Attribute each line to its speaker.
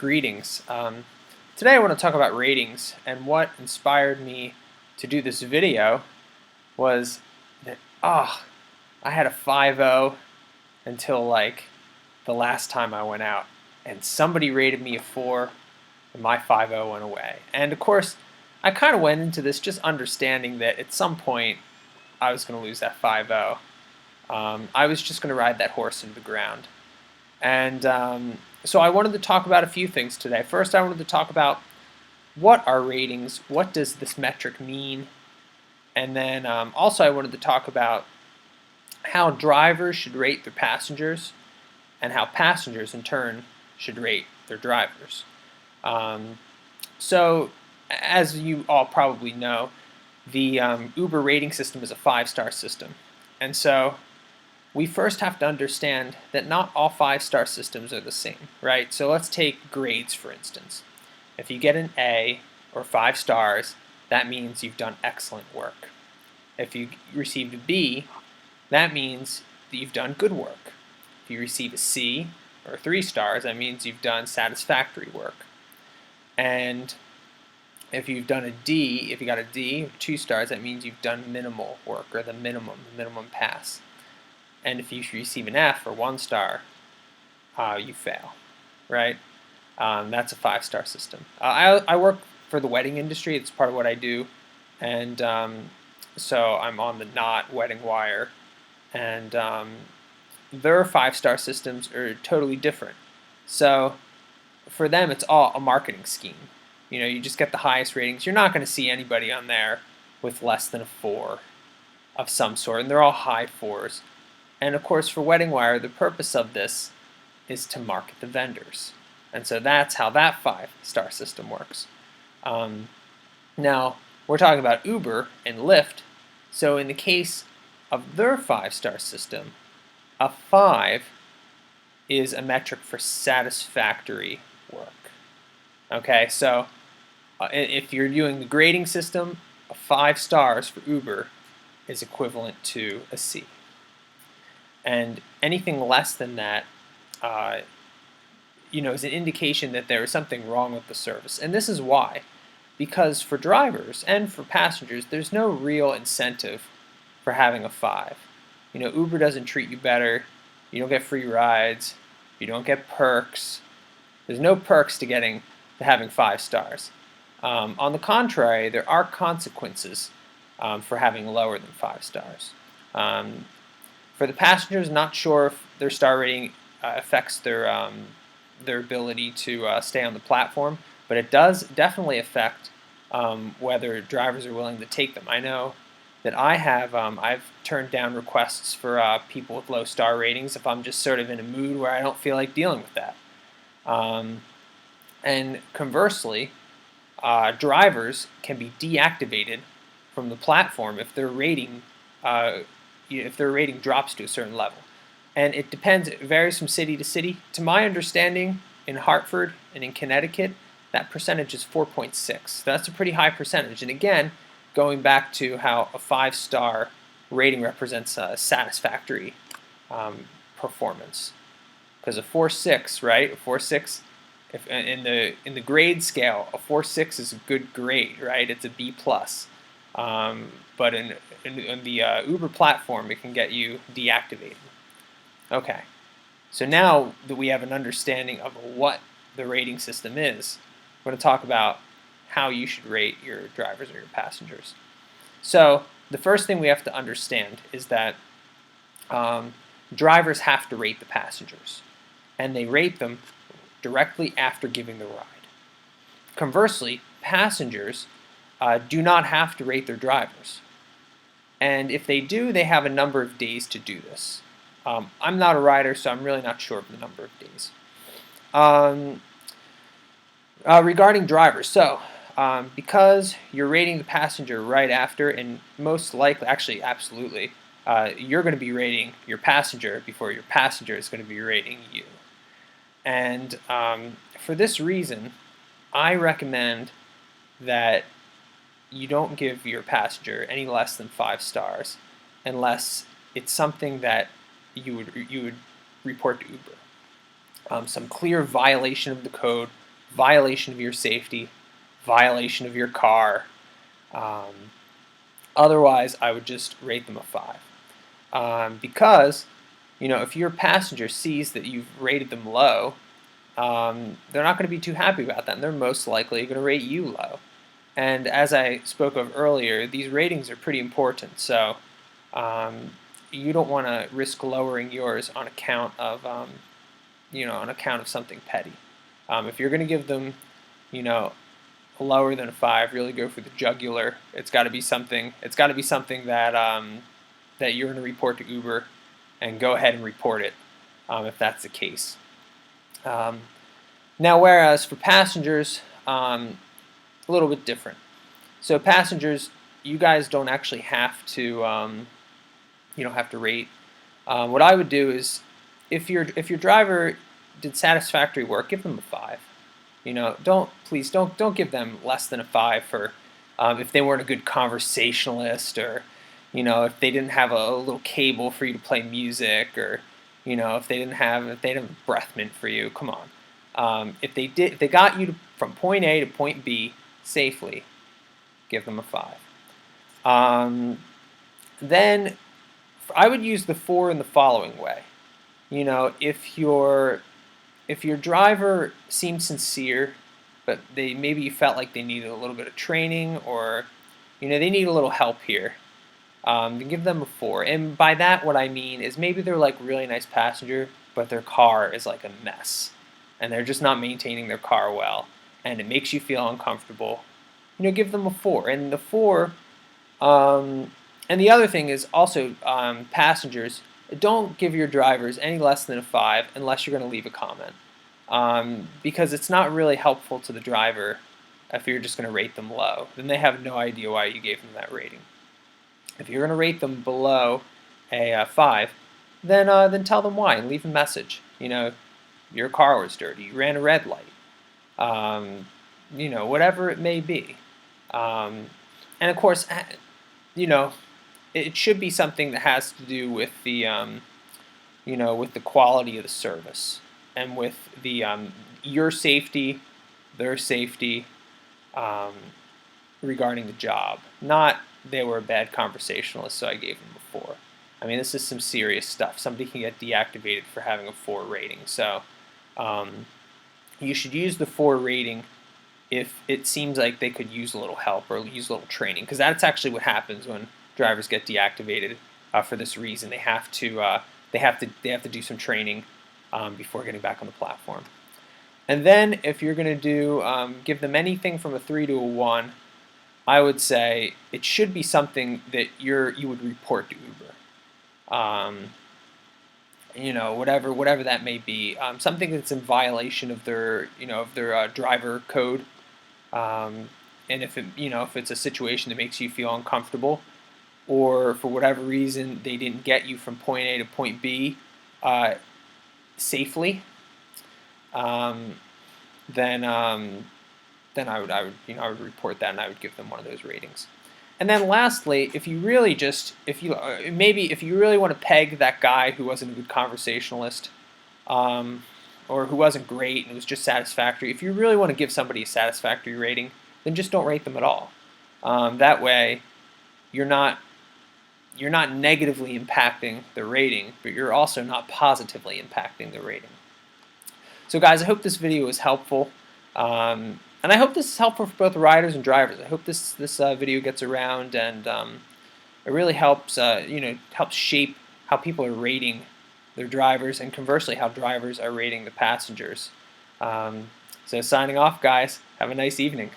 Speaker 1: Greetings. Today I want to talk about ratings, and what inspired me to do this video was that I had a 5.0 until like the last time I went out, and somebody rated me a 4 and my 5.0 went away. And of course I kind of went into this just understanding that at some point I was going to lose that 5.0. I was just going to ride that horse into the ground. And so I wanted to talk about a few things today. First, I wanted to talk about what are ratings, what does this metric mean, and then also I wanted to talk about how drivers should rate their passengers and how passengers in turn should rate their drivers. So as you all probably know, the Uber rating system is a 5-star system, and so we first have to understand that not all 5-star systems are the same, right? So let's take grades, for instance. If you get an A or 5 stars, that means you've done excellent work. If you receive a B, that means that you've done good work. If you receive a C or 3 stars, that means you've done satisfactory work. And if you've done a D, if you got a D or 2 stars, that means you've done minimal work, or the minimum pass. And if you receive an F or 1 star, you fail, right? That's a 5-star system. I work for the wedding industry. It's part of what I do, and so I'm on the Knot wedding wire, and their 5-star systems are totally different. So for them, it's all a marketing scheme. You know, you just get the highest ratings. You're not going to see anybody on there with less than a 4 of some sort, and they're all high 4s. And of course, for Wedding Wire, the purpose of this is to market the vendors. And so that's how that 5-star system works. Now, we're talking about Uber and Lyft. So in the case of their 5-star system, a 5 is a metric for satisfactory work. Okay, so if you're doing the grading system, a 5 stars for Uber is equivalent to a C. And anything less than that, is an indication that there is something wrong with the service. And this is why. Because for drivers and for passengers, there's no real incentive for having a 5. You know, Uber doesn't treat you better. You don't get free rides. You don't get perks. There's no perks to having 5 stars. On the contrary, there are consequences for having lower than 5 stars. For the passengers, not sure if their star rating affects their ability to stay on the platform, but it does definitely affect whether drivers are willing to take them. I know that I've turned down requests for people with low star ratings if I'm just sort of in a mood where I don't feel like dealing with that. And conversely, drivers can be deactivated from the platform if their rating drops to a certain level. And it depends, it varies from city to city. To my understanding, in Hartford and in Connecticut, that percentage is 4.6. That's a pretty high percentage. And again, going back to how a 5-star rating represents a satisfactory performance. Because a 4.6, right? A 4.6, if in the grade scale, a 4.6 is a good grade, right? It's a B+. But in the Uber platform, it can get you deactivated. Okay, so now that we have an understanding of what the rating system is, we're going to talk about how you should rate your drivers or your passengers. So the first thing we have to understand is that drivers have to rate the passengers, and they rate them directly after giving the ride. Conversely, passengers do not have to rate their drivers. And if they do, they have a number of days to do this. I'm not a rider, so I'm really not sure of the number of days. Regarding drivers, so because you're rating the passenger right after, and most likely, actually absolutely, you're going to be rating your passenger before your passenger is going to be rating you. And for this reason, I recommend that you don't give your passenger any less than 5 stars unless it's something that you would report to Uber. Some clear violation of the code violation of your safety, violation of your car. Otherwise, I would just rate them a 5. Because, if your passenger sees that you've rated them low, they're not going to be too happy about that, and they're most likely going to rate you low. And as I spoke of earlier, these ratings are pretty important, so you don't want to risk lowering yours on account of, something petty. If you're going to give them, lower than a 5, really go for the jugular. It's got to be something. It's got to be something that that you're going to report to Uber, and go ahead and report it if that's the case. Now, whereas for passengers, a little bit different. So passengers, you guys don't actually have to, you don't have to rate. What I would do is, if your driver did satisfactory work, give them a 5. Please don't give them less than a 5 for if they weren't a good conversationalist, or if they didn't have a little cable for you to play music, or if they didn't have a breath mint for you. Come on. If they got you from point A to point B safely, give them a 5. Then I would use the 4 in the following way. If your driver seemed sincere, but maybe you felt like they needed a little bit of training, or they need a little help here, then give them a 4. And by that, what I mean is maybe they're like really nice passenger, but their car is like a mess, and they're just not maintaining their car well, and it makes you feel uncomfortable. Give them a 4. And the 4, and the other thing is also, passengers, don't give your drivers any less than a 5 unless you're going to leave a comment, because it's not really helpful to the driver if you're just going to rate them low. Then they have no idea why you gave them that rating. If you're going to rate them below a 5, then tell them why and leave a message. Your car was dirty, you ran a red light, whatever it may be. And of course, it should be something that has to do with the, with the quality of the service, and with the your safety, their safety, regarding the job. Not they were a bad conversationalist, so I gave them a 4. I mean, this is some serious stuff. Somebody can get deactivated for having a 4 rating. So you should use the 4 rating if it seems like they could use a little help or use a little training, because that's actually what happens when drivers get deactivated for this reason. They have to do some training before getting back on the platform. And then if you're going to give them anything from a 3 to a 1, I would say it should be something that you would report to Uber. Whatever that may be, something that's in violation of their driver code. And if it's a situation that makes you feel uncomfortable, or for whatever reason they didn't get you from point A to point B safely, then I would report that, and I would give them one of those ratings. And then lastly, if you really want to peg that guy who wasn't a good conversationalist, or who wasn't great and was just satisfactory, if you really want to give somebody a satisfactory rating, then just don't rate them at all. That way, you're not negatively impacting the rating, but you're also not positively impacting the rating. So guys, I hope this video was helpful. And I hope this is helpful for both riders and drivers. I hope this video gets around, and it really helps helps shape how people are rating their drivers, and conversely how drivers are rating the passengers. So signing off, guys. Have a nice evening.